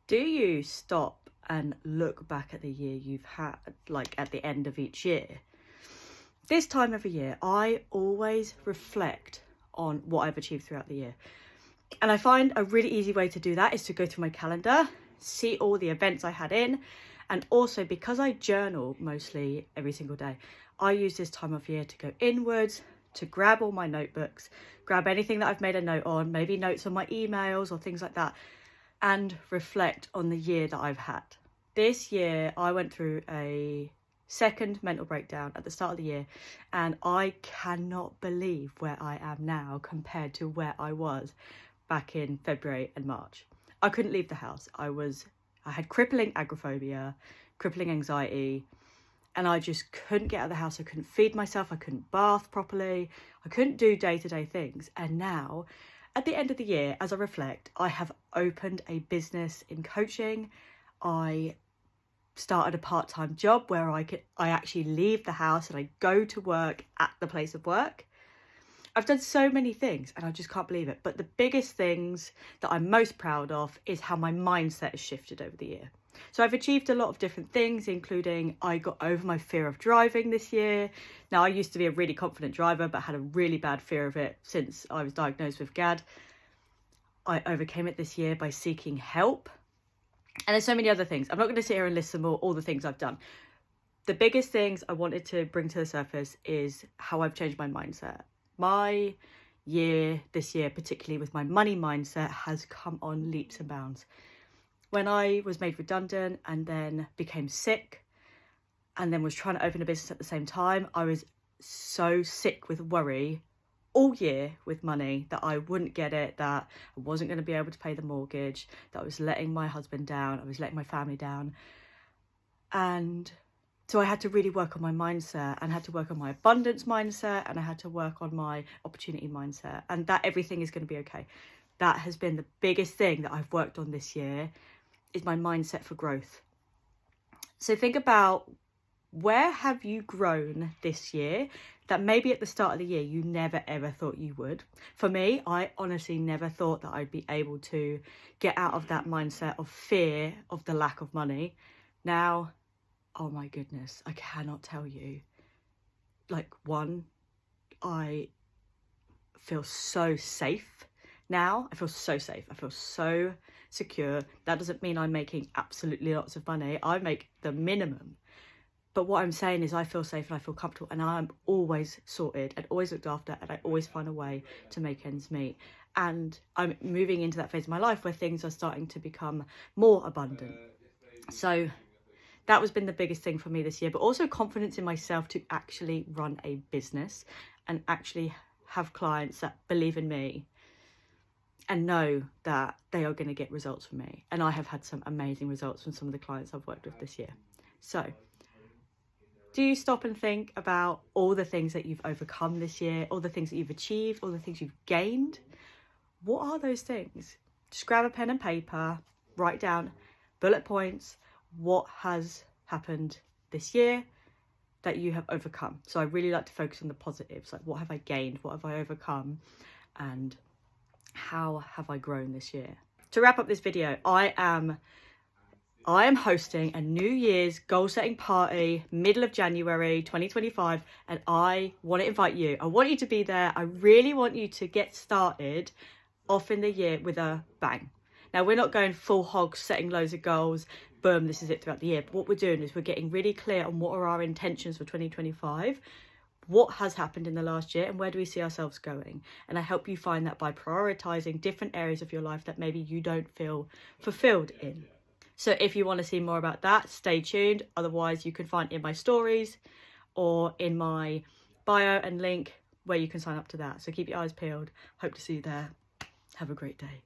Do you stop and look back at the year you've had, like at the end of each year? This time of the year, I always reflect on what I've achieved throughout the year. And I find a really easy way to do that is to go through my calendar, see all the events I had in, and also because I journal mostly every single day, I use this time of year to go inwards, to grab all my notebooks, grab anything that I've made a note on, maybe notes on my emails or things like that, and reflect on the year that I've had. This year, I went through a second mental breakdown at the start of the year, and I cannot believe where I am now compared to where I was back in February and March. I couldn't leave the house. I had crippling agoraphobia, crippling anxiety, and I just couldn't get out of the house. I couldn't feed myself. I couldn't bath properly. I couldn't do day-to-day things. And now, at the end of the year, as I reflect, I have opened a business in coaching. I started a part-time job where I actually leave the house and I go to work at the place of work. I've done so many things and I just can't believe it. But the biggest things that I'm most proud of is how my mindset has shifted over the year. So I've achieved a lot of different things, including I got over my fear of driving this year. Now, I used to be a really confident driver, but had a really bad fear of it since I was diagnosed with GAD. I overcame it this year by seeking help. And there's so many other things. I'm not going to sit here and list them all the things I've done. The biggest things I wanted to bring to the surface is how I've changed my mindset. My year, this year, particularly with my money mindset, has come on leaps and bounds. When I was made redundant and then became sick and then was trying to open a business at the same time, I was so sick with worry all year with money that I wouldn't get it, that I wasn't going to be able to pay the mortgage, that I was letting my husband down, I was letting my family down. And so I had to really work on my mindset and had to work on my abundance mindset, and I had to work on my opportunity mindset, and that everything is going to be okay. That has been the biggest thing that I've worked on this year, is my mindset for growth. So think about, where have you grown this year that maybe at the start of the year you never ever thought you would? For me, I honestly never thought that I'd be able to get out of that mindset of fear of the lack of money. Now, oh my goodness, I cannot tell you. Like, one, I feel so safe now. I feel so safe. I feel so secure. That doesn't mean I'm making absolutely lots of money. I make the minimum. But what I'm saying is I feel safe and I feel comfortable, and I'm always sorted and always looked after, and I always find a way to make ends meet. And I'm moving into that phase of my life where things are starting to become more abundant. So that has been the biggest thing for me this year, but also confidence in myself to actually run a business and actually have clients that believe in me and know that they are going to get results from me. And I have had some amazing results from some of the clients I've worked with this year. So do you stop and think about all the things that you've overcome this year, all the things that you've achieved, all the things you've gained? What are those things? Just grab a pen and paper, write down bullet points. What has happened this year that you have overcome? So I really like to focus on the positives, like what have I gained, what have I overcome, and how have I grown this year? To wrap up this video, I am hosting a New Year's goal setting party, middle of January 2025, and I want to invite you. I want you to be there. I really want you to get started off in the year with a bang. Now, we're not going full hog, setting loads of goals, boom, this is it throughout the year. But what we're doing is we're getting really clear on what are our intentions for 2025, what has happened in the last year, and where do we see ourselves going. And I help you find that by prioritizing different areas of your life that maybe you don't feel fulfilled in. So if you want to see more about that, stay tuned. Otherwise, you can find it in my stories or in my bio and link where you can sign up to that. So keep your eyes peeled. Hope to see you there. Have a great day.